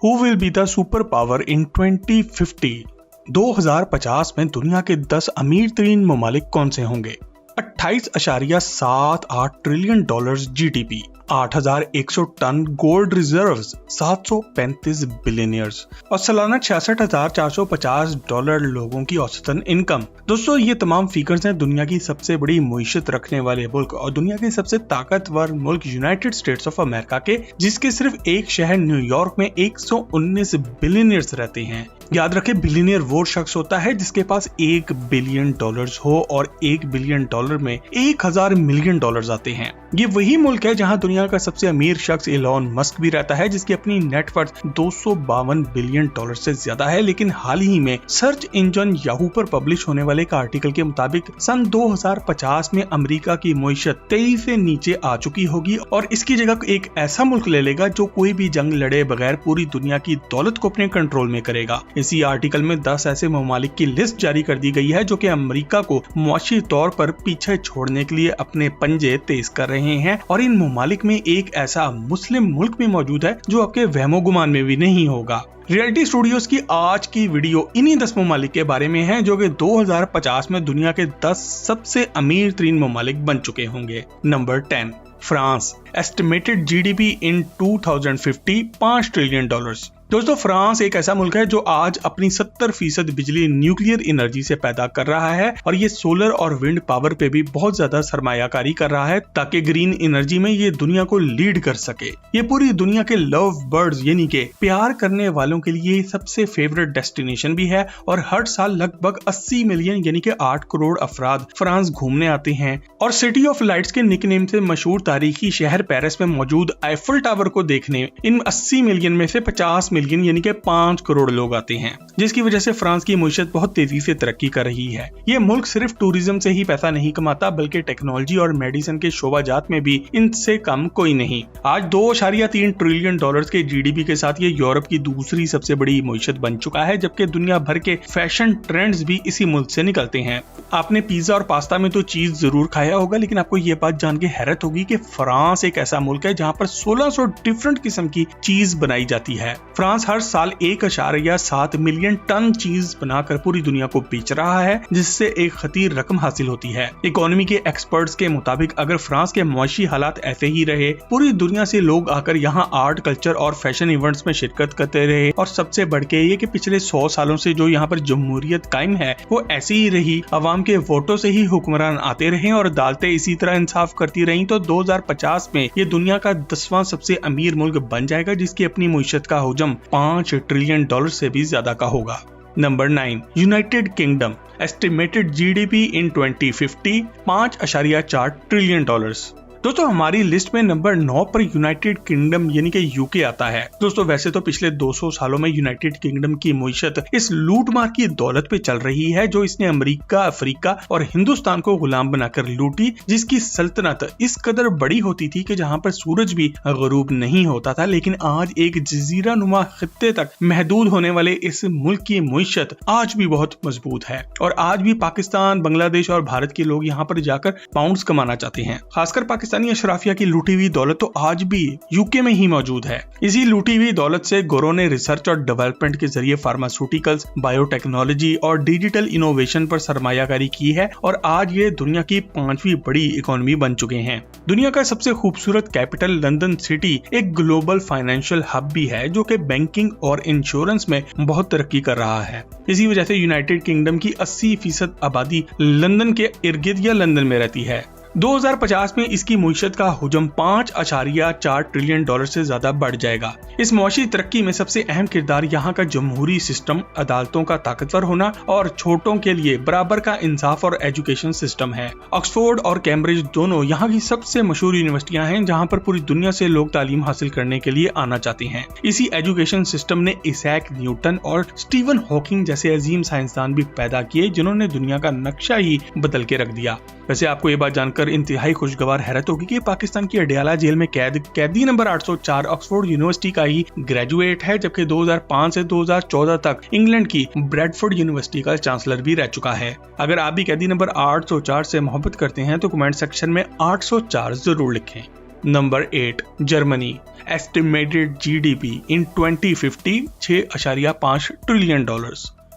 Who will be the super power in 2050? 2050 में दुनिया के 10 अमीर तरीन ममालिक कौन से होंगे? 28.78 trillion dollars GDP, 8,100 ton gold reserves, 735 billionaires और सालाना $66,450 लोगों की औसतन इनकम। दोस्तों, ये तमाम फिगर्स हैं दुनिया की सबसे बड़ी मुईशत रखने वाले मुल्क और दुनिया के सबसे ताकतवर मुल्क यूनाइटेड स्टेट्स ऑफ अमेरिका के, जिसके सिर्फ एक शहर न्यूयॉर्क में 119 बिलियनियर्स रहते हैं। याद रखें, बिलियनियर वो शख्स होता है जिसके पास $1 बिलियन हो और $1 बिलियन में 1000 मिलियन डॉलर्स आते हैं। ये वही मुल्क है जहां दुनिया का सबसे अमीर शख्स एलोन मस्क भी रहता है, जिसकी अपनी नेटवर्थ $252 बिलियन से ज्यादा है। लेकिन हाल ही में सर्च इंजन याहू पर पब्लिश होने वाले एक आर्टिकल के मुताबिक सन 2050 में अमेरिका की मुईशत 23 से नीचे आ चुकी होगी और इसकी जगह एक ऐसा मुल्क ले लेगा जो कोई भी जंग लड़े बगैर पूरी दुनिया की दौलत को अपने कंट्रोल में करेगा। इसी आर्टिकल में 10 ऐसे ममालिक की लिस्ट जारी कर दी गई है जो कि अमेरिका को मुआशी तौर पर पीछे छोड़ने के लिए अपने पंजे तेज कर रहे हैं और इन ममालिक में एक ऐसा मुस्लिम मुल्क भी मौजूद है जो आपके वहमो गुमान में भी नहीं होगा। रियलिटी स्टूडियोज की आज की वीडियो इन्हीं 10 ममालिक के बारे में है जो कि 2050 में दुनिया के 10 सबसे अमीर तरीन ममालिक बन चुके होंगे। Number 10, France. Estimated GDP in 2050 $5 trillion. दोस्तों, फ्रांस एक ऐसा मुल्क है जो आज अपनी 70% बिजली न्यूक्लियर एनर्जी से पैदा कर रहा है और ये सोलर और विंड पावर पे भी बहुत ज्यादा सरमायाकारी कर रहा है ताकि ग्रीन एनर्जी में ये दुनिया को लीड कर सके। ये पूरी दुनिया के लव बर्ड्स यानी के प्यार करने वालों के लिए सबसे फेवरेट डेस्टिनेशन भी है और हर साल लगभग 80 मिलियन यानी कि 8 करोड़ अफराद फ्रांस घूमने आते हैं और सिटी ऑफ लाइट्स के निकनेम से मशहूर तारीखी शहर पेरिस में मौजूद आईफल टावर को देखने इन 80 मिलियन में से 50 मिलियन यानी कि 5 करोड़ लोग आते हैं, जिसकी वजह से फ्रांस की मुईशत बहुत तेजी से तरक्की कर रही है। ये मुल्क सिर्फ टूरिज्म से ही पैसा नहीं कमाता बल्कि टेक्नोलॉजी और मेडिसिन के शोबाजात में भी इनसे कम कोई नहीं। आज $2.3 ट्रिलियन के जीडीपी के साथ ये यूरोप की दूसरी सबसे बड़ी मुईशत बन चुका है, जबकि दुनिया भर के फैशन ट्रेंड्स भी इसी मुल्क से निकलते हैं। आपने पिज्जा और पास्ता में तो चीज जरूर खाया होगा, लेकिन आपको ये बात जान के हैरत होगी कि फ्रांस एक ऐसा मुल्क है जहाँ पर 1600 डिफरेंट किस्म की चीज बनाई जाती है। फ्रांस हर साल 1.7 मिलियन टन चीज बनाकर पूरी दुनिया को बेच रहा है, जिससे एक खतीर रकम हासिल होती है। इकोनॉमी के एक्सपर्ट्स के मुताबिक अगर फ्रांस के मुआशी हालात ऐसे ही रहे, पूरी दुनिया से लोग आकर यहाँ आर्ट, कल्चर और फैशन इवेंट्स में शिरकत करते रहे और सबसे बढ़ के ये कि पिछले 100 सालों से जो यहाँ पर जमहूरियत कायम है वो ऐसी ही रही, अवाम के वोटों से ही हुक्मरान आते रहे और अदालतें इसी तरह इंसाफ करती रही, तो 2050 में ये दुनिया का 10वां सबसे अमीर मुल्क बन जाएगा, जिसकी अपनी मुईशत का हुजम $5 ट्रिलियन से भी ज्यादा का होगा। Number 9, United kingdom. Estimated GDP in 2050 $5.4 trillion. दोस्तों, हमारी लिस्ट में नंबर 9 पर यूनाइटेड किंगडम यानी कि यूके आता है। दोस्तों, वैसे तो पिछले 200 सालों में यूनाइटेड किंगडम की मुईशत इस लूटमार की दौलत पे चल रही है जो इसने अमेरिका, अफ्रीका और हिंदुस्तान को गुलाम बनाकर लूटी, जिसकी सल्तनत इस कदर बड़ी होती थी कि जहां पर सूरज भी गरूब नहीं होता था। लेकिन आज एक जजीरा नुमा खित्ते तक महदूद होने वाले इस मुल्क की मुईशत आज भी बहुत मजबूत है और आज भी पाकिस्तान, बांग्लादेश और भारत के लोग यहाँ पर जाकर पाउंड्स कमाना चाहते हैं। खासकर पाकिस्तानी अशराफिया की लूटी हुई दौलत तो आज भी यूके में ही मौजूद है। इसी लूटी हुई दौलत से गोरों ने रिसर्च और डेवलपमेंट के जरिए फार्मास्यूटिकल्स, बायोटेक्नोलॉजी और डिजिटल इनोवेशन पर सरमायाकारी की है और आज ये दुनिया की 5वीं बड़ी इकोनॉमी बन चुके हैं। दुनिया का सबसे खूबसूरत कैपिटल लंदन सिटी एक ग्लोबल फाइनेंशियल हब भी है जो कि बैंकिंग और इंश्योरेंस में बहुत तरक्की कर रहा है। इसी वजह से यूनाइटेड किंगडम की 80% आबादी लंदन के इर्द गिर्द या लंदन में रहती है। 2050 में इसकी मुईशत का हुजम $5.4 ट्रिलियन से ज्यादा बढ़ जाएगा। इस मुआशी तरक्की में सबसे अहम किरदार यहाँ का जमहूरी सिस्टम, अदालतों का ताकतवर होना और छोटों के लिए बराबर का इंसाफ और एजुकेशन सिस्टम है। ऑक्सफोर्ड और कैम्ब्रिज दोनों यहाँ की सबसे मशहूर यूनिवर्सिटियां हैं जहाँ पर पूरी दुनिया से लोग तालीम हासिल करने के लिए आना चाहते हैं। इसी एजुकेशन सिस्टम ने इसैक न्यूटन और स्टीवन हॉकिंग जैसे अजीम साइंसदान भी पैदा किए जिन्होंने दुनिया का नक्शा ही बदल के रख दिया। वैसे आपको ये बात जानकर इंतहाई खुशगवार हैरत होगी कि पाकिस्तान की अडयाला जेल में कैदी नंबर 804 ऑक्सफोर्ड यूनिवर्सिटी का ही ग्रेजुएट है, जबकि 2005 से 2014 तक इंग्लैंड की ब्रैडफोर्ड यूनिवर्सिटी का चांसलर भी रह चुका है। अगर आप भी कैदी नंबर 804 से मोहब्बत करते हैं तो कमेंट सेक्शन में 804 जरूर लिखें। Number 8 Germany, estimated GDP in 2050 $6.5 trillion.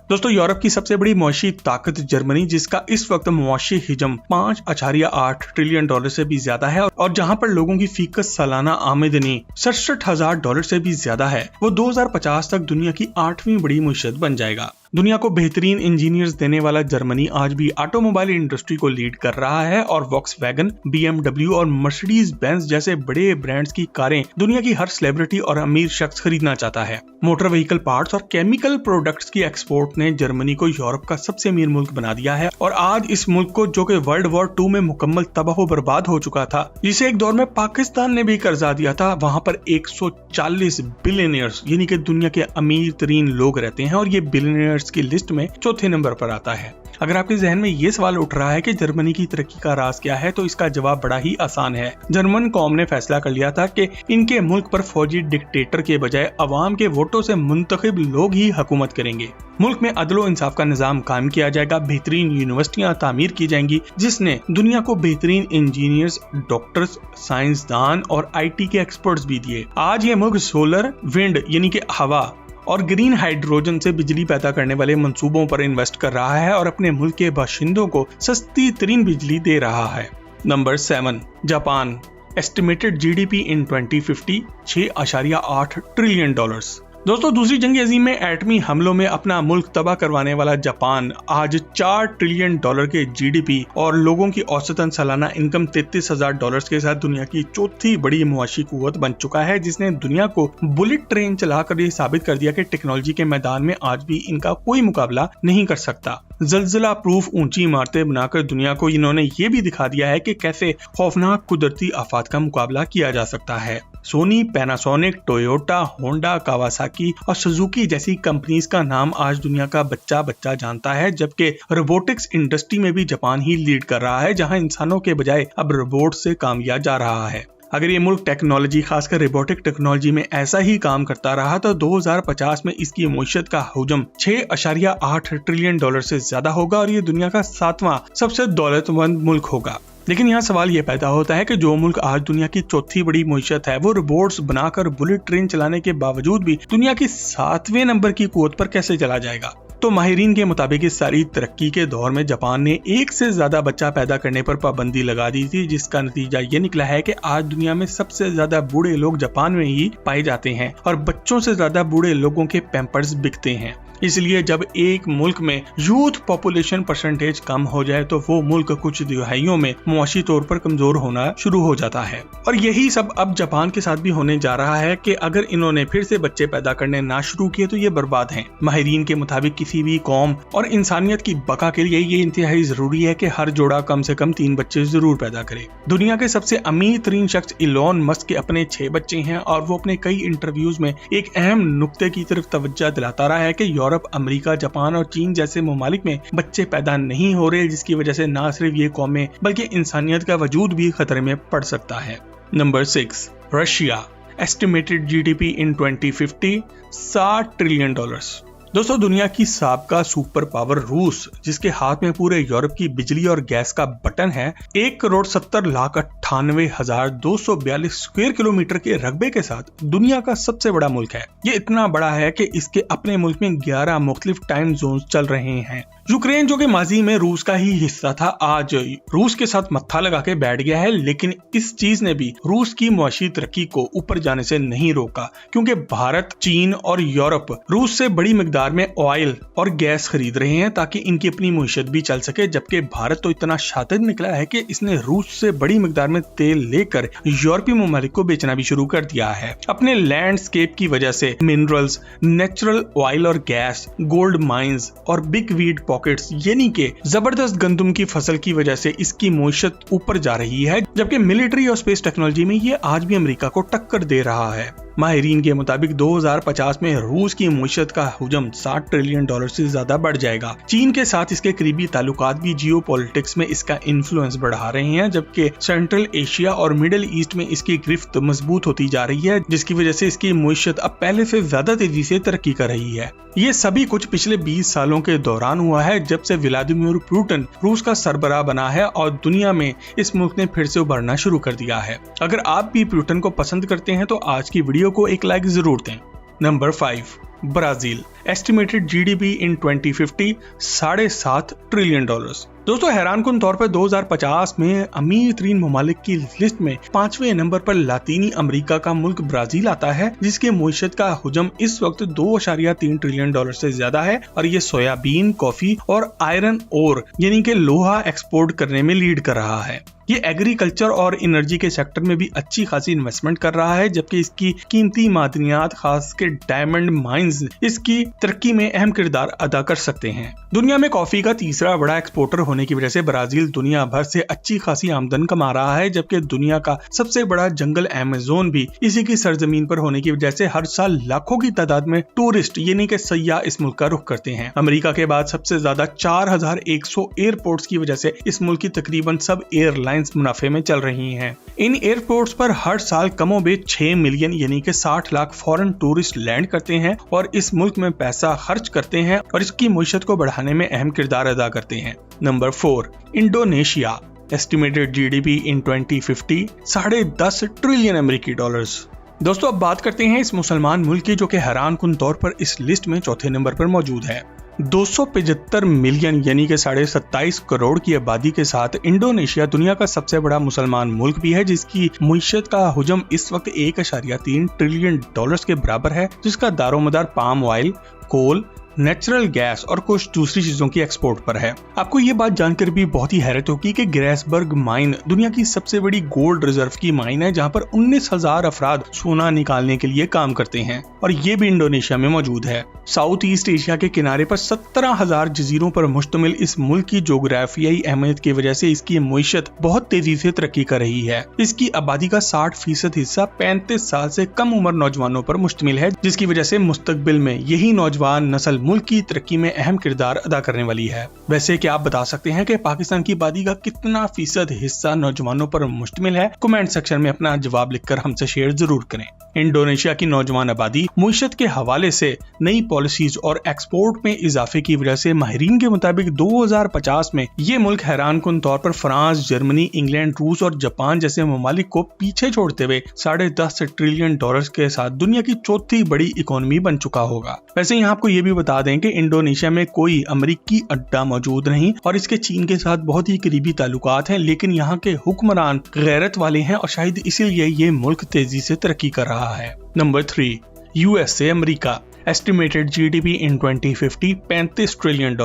दोस्तों यूरोप की सबसे बड़ी मुआशी ताकत जर्मनी, जिसका इस वक्त मुआशी हिजम $5.8 ट्रिलियन से भी ज्यादा है और जहां पर लोगों की फीकस सालाना आमदनी $67,000 से भी ज्यादा है, वो 2050 तक दुनिया की 8वीं बड़ी मुईशत बन जाएगा। दुनिया को बेहतरीन इंजीनियर्स देने वाला जर्मनी आज भी ऑटोमोबाइल इंडस्ट्री को लीड कर रहा है और वॉक्सवैगन, BMW और मर्सिडीज बेंज जैसे बड़े ब्रांड्स की कारें दुनिया की हर सेलिब्रिटी और अमीर शख्स खरीदना चाहता है। मोटर व्हीकल पार्ट्स और केमिकल प्रोडक्ट्स की एक्सपोर्ट ने जर्मनी को यूरोप का सबसे अमीर मुल्क बना दिया है और आज इस मुल्क को, जो कि वर्ल्ड वॉर 2 में मुकम्मल तबाह बर्बाद हो चुका था, जिसे एक दौर में पाकिस्तान ने भी कर्जा दिया था, वहाँ पर 140 बिलियनियर्स यानी कि दुनिया के अमीर तरीन लोग रहते हैं और ये बिलियनियर्स की लिस्ट में चौथे नंबर पर आता है। अगर आपके जहन में ये सवाल उठ रहा है कि जर्मनी की तरक्की का राज क्या है, तो इसका जवाब बड़ा ही आसान है। जर्मन कौम ने फैसला कर लिया था कि इनके मुल्क पर फौजी डिक्टेटर के बजाय अवाम के वोटों से मुंतखब लोग ही हुकूमत करेंगे। मुल्क में अदलो इंसाफ का निजाम कायम किया जाएगा, बेहतरीन यूनिवर्सिटियां तामीर की जाएंगी, जिसने दुनिया को बेहतरीन इंजीनियर्स, डॉक्टर्स, साइंसदान और IT के एक्सपर्ट्स भी दिए। आज ये मुल्क सोलर, विंड यानी कि हवा और ग्रीन हाइड्रोजन से बिजली पैदा करने वाले मंसूबों पर इन्वेस्ट कर रहा है और अपने मुल्क के बाशिंदों को सस्ती तरीन बिजली दे रहा है। Number 7 Japan, estimated GDP in 2050 $6.8 trillion. दोस्तों दूसरी जंग अजीम में एटमी हमलों में अपना मुल्क तबाह करवाने वाला जापान आज $4 ट्रिलियन के जीडीपी और लोगों की औसतन सालाना इनकम $33,000 के साथ दुनिया की चौथी बड़ी मुआशी कुव्वत बन चुका है, जिसने दुनिया को बुलेट ट्रेन चलाकर ये साबित कर दिया कि टेक्नोलॉजी के मैदान में आज भी इनका कोई मुकाबला नहीं कर सकता। जल्जला प्रूफ ऊंची इमारतें बनाकर दुनिया को इन्होंने ये भी दिखा दिया है कि कैसे खौफनाक कुदरती आफात का मुकाबला किया जा सकता है। Sony, Panasonic, Toyota, Honda, Kawasaki और सुजुकी जैसी कंपनीज का नाम आज दुनिया का बच्चा बच्चा जानता है, जबकि रोबोटिक्स इंडस्ट्री में भी जापान ही लीड कर रहा है, जहां इंसानों के बजाय अब रोबोट से काम किया जा रहा है। अगर ये मुल्क टेक्नोलॉजी, खासकर रोबोटिक टेक्नोलॉजी में ऐसा ही काम करता रहा तो 2050 में इसकी मुईशत का हुजम $6.8 ट्रिलियन से ज्यादा होगा और ये दुनिया का 7वां सबसे दौलतमंद मुल्क होगा। लेकिन यहाँ सवाल ये पैदा होता है कि जो मुल्क आज दुनिया की चौथी बड़ी मुईशत है, वो रोबोट्स बनाकर बुलेट ट्रेन चलाने के बावजूद भी दुनिया की 7वें नंबर की कुव्वत पर कैसे चला जाएगा। तो माहिरीन के मुताबिक इस सारी तरक्की के दौर में जापान ने एक से ज्यादा बच्चा पैदा करने पर पाबंदी लगा दी थी, जिसका नतीजा ये निकला है कि आज दुनिया में सबसे ज्यादा बूढ़े लोग जापान में ही पाए जाते हैं और बच्चों से ज्यादा बूढ़े लोगों के पैम्पर्स बिकते हैं। इसलिए जब एक मुल्क में यूथ पॉपुलेशन परसेंटेज कम हो जाए तो वो मुल्क कुछ दिहाइयों में मुआशी तौर पर कमजोर होना शुरू हो जाता है। और यही सब अब जापान के साथ भी होने जा रहा है कि अगर इन्होंने फिर से बच्चे पैदा करने ना शुरू किए तो ये बर्बाद हैं। माहिरीन के मुताबिक किसी भी कौम और इंसानियत की बका के लिए ये इंतहाई जरूरी है कि हर जोड़ा कम से कम 3 बच्चे जरूर पैदा करे। दुनिया के सबसे अमीर तरीन शख्स इलॉन मस्क के अपने 6 बच्चे हैं और वो अपने कई इंटरव्यूज में एक अहम नुक्ते की तरफ तवज्जो दिलाता रहा है कि यूरोप, अमेरिका, जापान और चीन जैसे ममालिक में बच्चे पैदा नहीं हो रहे, जिसकी वजह से न सिर्फ ये कौमें बल्कि इंसानियत का वजूद भी खतरे में पड़ सकता है। Number 6 Russia, estimated GDP in 2050 $60 trillion. दोस्तों दुनिया की साबका सुपर पावर रूस, जिसके हाथ में पूरे यूरोप की बिजली और गैस का बटन है, 1,70,98,242 स्क्वायर किलोमीटर के रकबे के साथ दुनिया का सबसे बड़ा मुल्क है। ये इतना बड़ा है कि इसके अपने मुल्क में 11 मुख्तलिफ टाइम जोन चल रहे हैं। यूक्रेन, जो कि माजी में रूस का ही हिस्सा था, आज रूस के साथ मत्था लगा के बैठ गया है, लेकिन इस चीज ने भी रूस की मुआशी तरक्की को ऊपर जाने से नहीं रोका, क्योंकि भारत, चीन और यूरोप रूस से बड़ी मिकदार में ऑयल और गैस खरीद रहे हैं ताकि इनकी अपनी मुईशत भी चल सके। जबकि भारत तो इतना शातिर निकला है कि इसने रूस से बड़ी मिकदार में तेल लेकर यूरोपीय ममालिक को बेचना भी शुरू कर दिया है। अपने लैंडस्केप की वजह से मिनरल्स, नेचुरल ऑयल और गैस, गोल्ड माइंस और बिग वीड पॉकेट्स यानी कि जबरदस्त गंदम की फसल की वजह से इसकी मुईशत ऊपर जा रही है, जबकि मिलिट्री और स्पेस टेक्नोलॉजी में ये आज भी अमेरिका को टक्कर दे रहा है। माहिरीन के मुताबिक 2050 में रूस की मुईशत का हुजम $60 ट्रिलियन से ज्यादा बढ़ जाएगा। चीन के साथ इसके करीबी ताल्लुकात भी जियो पॉलिटिक्स में इसका इन्फ्लुएंस बढ़ा रहे हैं, जबकि सेंट्रल एशिया और मिडिल ईस्ट में इसकी गिरफ्त मजबूत होती जा रही है, जिसकी वजह से इसकी मुईशत अब पहले से ज्यादा तेजी से तरक्की कर रही है। ये सभी कुछ पिछले 20 सालों के दौरान हुआ है, जब से व्लादिमीर पुतिन रूस का सरबराह बना है और दुनिया में इस मुल्क ने फिर से उभरना शुरू कर दिया है। अगर आप भी पुतिन को पसंद करते हैं तो आज की वीडियो को एक लाइक जरूर दें। Number 5, Brazil. Estimated GDP in 2050 $7.5 trillion. दोस्तों, हैरानकुन तौर पर 2050 में अमीर तरीन ममालिक की लिस्ट में 5वें नंबर पर लातीनी अमेरिका का मुल्क ब्राजील आता है, जिसके मुईशत का हुजम इस वक्त $2.3 ट्रिलियन से ज्यादा है और ये सोयाबीन, कॉफी और आयरन ओर यानी कि लोहा एक्सपोर्ट करने में लीड कर रहा है। ये एग्रीकल्चर और एनर्जी के सेक्टर में भी अच्छी खासी इन्वेस्टमेंट कर रहा है, जबकि इसकी कीमती मादनियात खास के डायमंड माइंस इसकी तरक्की में अहम किरदार अदा कर सकते हैं। दुनिया में कॉफी का तीसरा बड़ा एक्सपोर्टर होने की वजह से ब्राजील दुनिया भर से अच्छी खासी आमदन कमा रहा है, जबकि दुनिया का सबसे बड़ा जंगल अमेज़न भी इसी की सरजमीन पर होने की वजह से हर साल लाखों की तादाद में टूरिस्ट यानी कि सयाह इस मुल्क का रुख करते हैं। अमेरिका के बाद सबसे ज्यादा 4100 एयरपोर्ट्स की वजह से इस मुल्क की तकरीबन सब एयरलाइन मुनाफे में चल रही हैं। इन एयरपोर्ट्स पर हर साल कमोबेश 6 मिलियन यानी कि 60 लाख फॉरेन टूरिस्ट लैंड करते हैं और इस मुल्क में पैसा खर्च करते हैं और इसकी मुईशत को बढ़ाने में अहम किरदार अदा करते हैं। Number 4, Indonesia. Estimated GDP in 2050 $10.5 trillion. दोस्तों, अब बात करते हैं इस मुसलमान मुल्क की, जो कि हैरानकुन तौर पर इस लिस्ट में चौथे नंबर पर मौजूद है। 275 मिलियन यानी कि 27.5 करोड़ की आबादी के साथ इंडोनेशिया दुनिया का सबसे बड़ा मुसलमान मुल्क भी है, जिसकी मुईशत का हुजम इस वक्त $1.3 ट्रिलियन के बराबर है, जिसका दारोमदार पाम ऑयल, कोल, नेचुरल गैस और कुछ दूसरी चीजों की एक्सपोर्ट पर है। आपको ये बात जानकर भी बहुत ही हैरत होगी कि ग्रेसबर्ग माइन दुनिया की सबसे बड़ी गोल्ड रिजर्व की माइन है, जहां पर 19,000 अफराद सोना निकालने के लिए काम करते हैं और ये भी इंडोनेशिया में मौजूद है। साउथ ईस्ट एशिया के किनारे पर 17,000 जजीरों पर मुश्तमिल इस मुल्क की जोग्राफियाई अहमियत की वजह से इसकी मुईशत बहुत तेजी से तरक्की कर रही है। इसकी आबादी का 60% हिस्सा 35 साल से कम उम्र नौजवानों पर मुश्तमिल है, जिसकी वजह से मुस्तकबिल में यही नौजवान नस्ल मुल्क की तरक्की में अहम किरदार अदा करने वाली है। वैसे क्या आप बता सकते हैं कि पाकिस्तान की आबादी का कितना फीसद हिस्सा नौजवानों पर मुश्तमिल है? कमेंट सेक्शन में अपना जवाब लिखकर हमसे शेयर जरूर करें। इंडोनेशिया की नौजवान आबादी मुईशत के हवाले से नई पॉलिसीज और एक्सपोर्ट में इजाफे की वजह से माहिरीन के मुताबिक 2050 में ये मुल्क हैरानकुन तौर पर फ्रांस, जर्मनी, इंग्लैंड, रूस और जापान जैसे ममालिक को पीछे छोड़ते हुए $10.5 ट्रिलियन के साथ दुनिया की चौथी बड़ी इकोनॉमी बन चुका होगा। वैसे यहाँ आपको ये भी बता दें कि इंडोनेशिया में कोई अमेरिकी अड्डा मौजूद नहीं और इसके चीन के साथ बहुत ही करीबी ताल्लुकात हैं, लेकिन यहाँ के हुक्मरान गैरत वाले हैं और शायद इसीलिए ये मुल्क तेजी से तरक्की कर रहा है। Number 3, USA America. Estimated GDP in 2050 $35 trillion.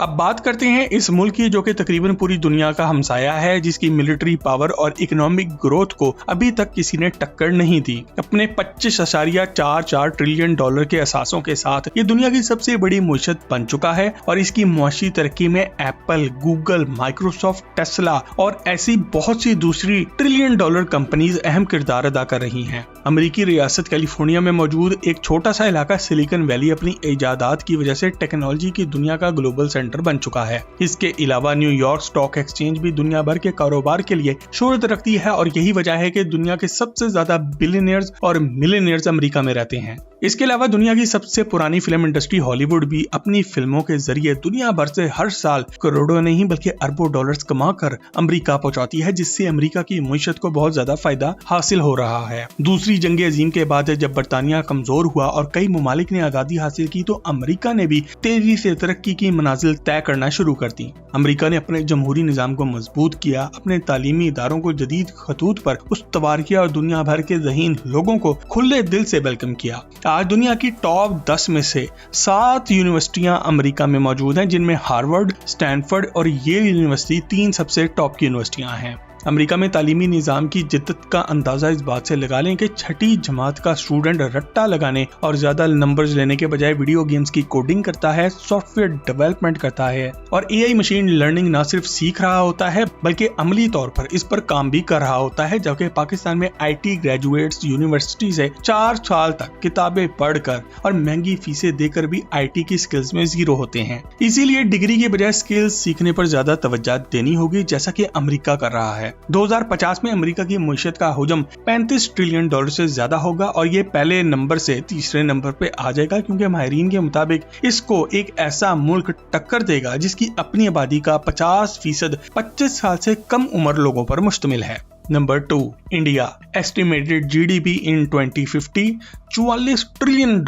अब बात करते हैं इस मुल्क की, जो कि तकरीबन पूरी दुनिया का हमसाया है, जिसकी मिलिट्री पावर और इकोनॉमिक ग्रोथ को अभी तक किसी ने टक्कर नहीं दी। अपने $25.44 ट्रिलियन के असासों के साथ ये दुनिया की सबसे बड़ी मुईशत बन चुका है और इसकी मुआशी तरक्की में एप्पल, गूगल, माइक्रोसॉफ्ट, टेस्ला और ऐसी बहुत सी दूसरी $ट्रिलियन कंपनीज अहम किरदार अदा कर रही हैं। अमेरिकी रियासत कैलिफोर्निया में मौजूद एक छोटा सा इलाका सिलिकॉन वैली अपनी इजादात की वजह से टेक्नोलॉजी की दुनिया का ग्लोबल सेंटर बन चुका है। इसके अलावा न्यूयॉर्क स्टॉक एक्सचेंज भी दुनिया भर के कारोबार के लिए शोहरत रखती है और यही वजह है कि दुनिया के सबसे ज्यादा बिलियनियर्स और मिलियनियर्स अमेरिका में रहते हैं। इसके अलावा दुनिया की सबसे पुरानी फिल्म इंडस्ट्री हॉलीवुड भी अपनी फिल्मों के जरिए दुनिया भर से हर साल करोड़ों नहीं बल्कि अरबों डॉलर्स कमाकर अमेरिका पहुंचाती है, जिससे अमेरिका की मुईशत को बहुत ज्यादा फायदा हासिल हो रहा है। दूसरी जंग अजीम के बाद जब बरतानिया कमजोर हुआ और कई ममालिक ने आजादी हासिल की तो अमेरिका ने भी तेजी से तरक्की की मनाजिल तय करना शुरू कर दी। अमेरिका ने अपने जमहूरी निजाम को मजबूत किया, अपने तालीमी इदारों को जदीद खतूत पर उस्तवार किया और दुनिया भर के ज़हीन लोगों को खुले दिल से वेलकम किया। आज दुनिया की टॉप 10 में से 7 यूनिवर्सिटियां अमेरिका में मौजूद हैं, जिनमें हार्वर्ड, स्टैनफोर्ड और येल यूनिवर्सिटी 3 सबसे टॉप की यूनिवर्सिटियां हैं। अमेरिका में तालीमी निजाम की जिद्दत का अंदाजा इस बात से लगा लें कि छठी जमात का स्टूडेंट रट्टा लगाने और ज्यादा नंबर्स लेने के बजाय वीडियो गेम्स की कोडिंग करता है, सॉफ्टवेयर डेवलपमेंट करता है और एआई मशीन लर्निंग न सिर्फ सीख रहा होता है बल्कि अमली तौर पर इस पर काम भी कर रहा होता है। जबकि पाकिस्तान में आईटी ग्रेजुएट्स यूनिवर्सिटी से 4 साल तक किताबें पढ़कर और महंगी फीसें देकर भी आईटी की स्किल्स में जीरो होते हैं। इसीलिए डिग्री के बजाय स्किल्स सीखने पर ज्यादा तवज्जो देनी होगी, जैसा कि अमेरिका कर रहा है। 2050 में अमेरिका की मईशत का हुजम $35 ट्रिलियन से ज्यादा होगा और ये पहले नंबर से तीसरे नंबर पे आ जाएगा, क्योंकि माहिरीन के मुताबिक इसको एक ऐसा मुल्क टक्कर देगा जिसकी अपनी आबादी का 50% 25 साल से कम उम्र लोगों पर मुश्तमिल है। Number 2, India. Estimated GDP in 2050 $44 trillion.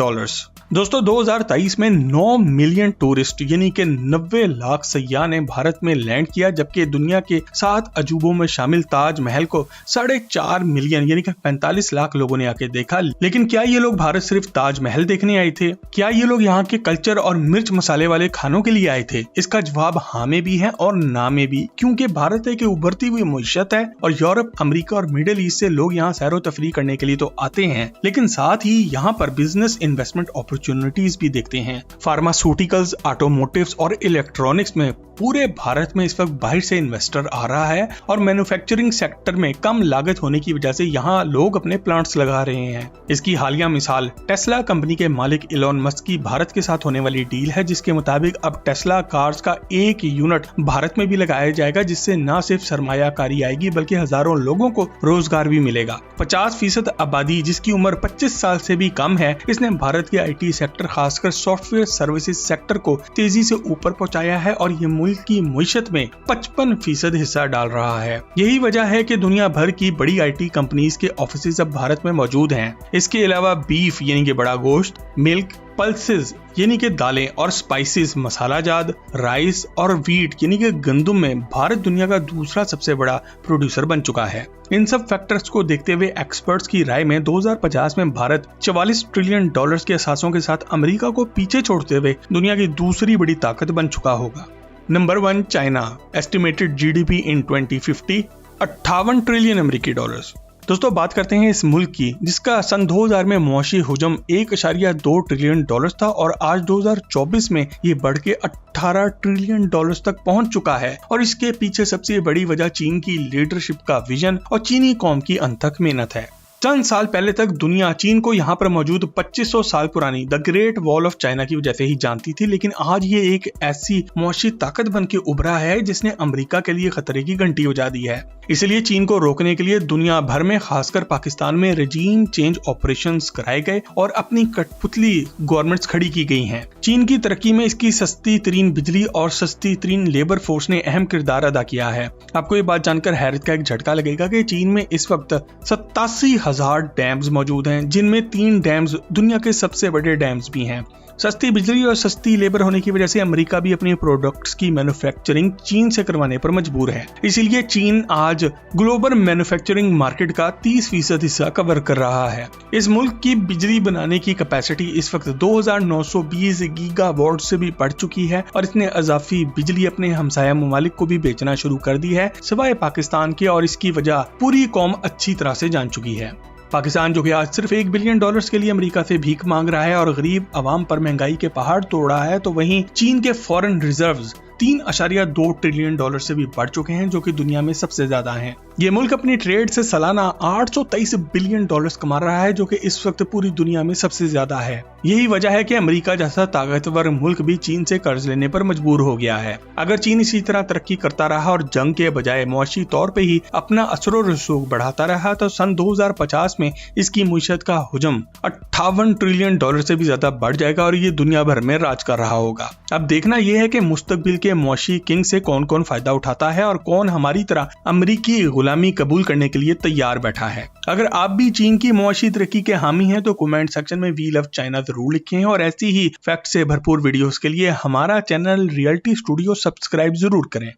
दोस्तों 2023 में 9 मिलियन टूरिस्ट यानी कि 90 लाख सयाह ने भारत में लैंड किया, जबकि दुनिया के 7 अजूबों में शामिल ताजमहल को 4.5 मिलियन यानी कि 45 लाख लोगों ने आके देखा। लेकिन क्या ये लोग भारत सिर्फ ताजमहल देखने आए थे? क्या ये लोग यहाँ के कल्चर और मिर्च मसाले वाले खानों के लिए आए थे? इसका जवाब हाँ में भी है और ना में भी, क्योंकि भारत एक उभरती हुई मईशत है और यूरोप, अमेरिका और मिडिल ईस्ट से लोग यहाँ सैरो तफरी करने के लिए तो आते हैं, लेकिन साथ ही यहाँ पर बिजनेस इन्वेस्टमेंट अपॉर्चुनिटीज भी देखते हैं। फार्मास्यूटिकल्स, ऑटोमोटिव्स और इलेक्ट्रॉनिक्स में पूरे भारत में इस वक्त बाहर से इन्वेस्टर आ रहा है और मैन्युफैक्चरिंग सेक्टर में कम लागत होने की वजह से यहाँ लोग अपने प्लांट्स लगा रहे हैं। इसकी हालिया मिसाल टेस्ला कंपनी के मालिक इलॉन मस्क की भारत के साथ होने वाली डील है, जिसके मुताबिक अब टेस्ला कार्स का 1 यूनिट भारत में भी लगाया जाएगा, जिससे न सिर्फ सरमायाकारी आएगी बल्कि हजारों लोगों को रोजगार भी मिलेगा। 50% आबादी जिसकी उम्र 25 साल से भी कम है, इसने भारत के आईटी सेक्टर खासकर सॉफ्टवेयर सर्विसेज सेक्टर को तेजी से ऊपर पहुंचाया है और ये मुल्क की मईशत में 55% हिस्सा डाल रहा है। यही वजह है कि दुनिया भर की बड़ी आईटी कंपनीज के ऑफिसेज अब भारत में मौजूद हैं। इसके अलावा बीफ यानी कि बड़ा गोश्त, मिल्क, पल्सेस यानी कि दालें और स्पाइसेस, मसाला जात, राइस और वीट यानी कि गंदुम में भारत दुनिया का दूसरा सबसे बड़ा प्रोड्यूसर बन चुका है। इन सब फैक्टर्स को देखते हुए एक्सपर्ट्स की राय में 2050 में भारत $44 ट्रिलियन के असासों के साथ अमेरिका को पीछे छोड़ते हुए दुनिया की दूसरी बड़ी ताकत बन चुका होगा। Number 1, China. Estimated GDP in 2050 $58 trillion अमेरिकी डॉलर्स। दोस्तों बात करते हैं इस मुल्क की जिसका सन 2000 में मुआशी हुजम $1.2 ट्रिलियन था और आज 2024 में ये बढ़ के $18 ट्रिलियन तक पहुंच चुका है। और इसके पीछे सबसे बड़ी वजह चीन की लीडरशिप का विजन और चीनी कौम की अनथक मेहनत है। चंद साल पहले तक दुनिया चीन को यहाँ पर मौजूद 2500 साल पुरानी the great wall of China की वजह से ही जानती थी, लेकिन आज ये एक ऐसी मौशी ताकत बन के उभरा है जिसने अमेरिका के लिए खतरे की घंटी बजा दी है। इसलिए चीन को रोकने के लिए दुनिया भर में खासकर पाकिस्तान में रजीम चेंज ऑपरेशंस कराए गए और अपनी कठपुतली गवर्नमेंट्स खड़ी की गई हैं। चीन की तरक्की में इसकी सस्ती तरीन बिजली और सस्ती तरीन लेबर फोर्स ने अहम किरदार अदा किया है। आपको ये बात जानकर हैरत का एक झटका लगेगा कि चीन में इस वक्त 87,000 डैम्स मौजूद हैं, जिनमें 3 डैम्स दुनिया के सबसे बड़े डैम्स भी हैं। सस्ती बिजली और सस्ती लेबर होने की वजह से अमेरिका भी अपने प्रोडक्ट्स की मैन्युफैक्चरिंग चीन से करवाने पर मजबूर है। इसीलिए चीन आज ग्लोबल मैन्युफैक्चरिंग मार्केट का 30% हिस्सा कवर कर रहा है। इस मुल्क की बिजली बनाने की कैपेसिटी इस वक्त 2920 गीगावाट से भी बढ़ चुकी है और इसने इजाफी बिजली अपने हमसाया ममालिक को भी बेचना शुरू कर दी है, सिवाय पाकिस्तान के, और इसकी वजह पूरी कौम अच्छी तरह से जान चुकी है। पाकिस्तान जो कि आज सिर्फ $1 बिलियन के लिए अमेरिका से भीख मांग रहा है और गरीब आवाम पर महंगाई के पहाड़ तोड़ रहा है, तो वहीं चीन के फॉरेन रिजर्व्स $3.2 ट्रिलियन से भी बढ़ चुके हैं, जो कि दुनिया में सबसे ज्यादा हैं। ये मुल्क अपनी ट्रेड से सालाना $823 बिलियन कमा रहा है, जो कि इस वक्त पूरी दुनिया में सबसे ज्यादा है। यही वजह है कि अमेरिका जैसा ताकतवर मुल्क भी चीन से कर्ज लेने पर मजबूर हो गया है। अगर चीन इसी तरह तरक्की करता रहा और जंग के बजाय मुआशी तौर पे ही अपना असर और रसूख बढ़ाता रहा, तो सन 2050 में इसकी मईशत का हुजम $58 ट्रिलियन से भी ज्यादा बढ़ जाएगा और ये दुनिया भर में राज कर रहा होगा। अब देखना यह है कि मुस्तकबिल के मुआशी किंग से कौन कौन फायदा उठाता है और कौन हमारी तरह अमेरिकी गुलामी कबूल करने के लिए तैयार बैठा है। अगर आप भी चीन की मुआशी तरक्की के हामी हैं तो कमेंट सेक्शन में वी लव चाइना जरूर लिखें और ऐसी ही फैक्ट से भरपूर वीडियोस के लिए हमारा चैनल रियलिटी स्टूडियो सब्सक्राइब जरूर करें।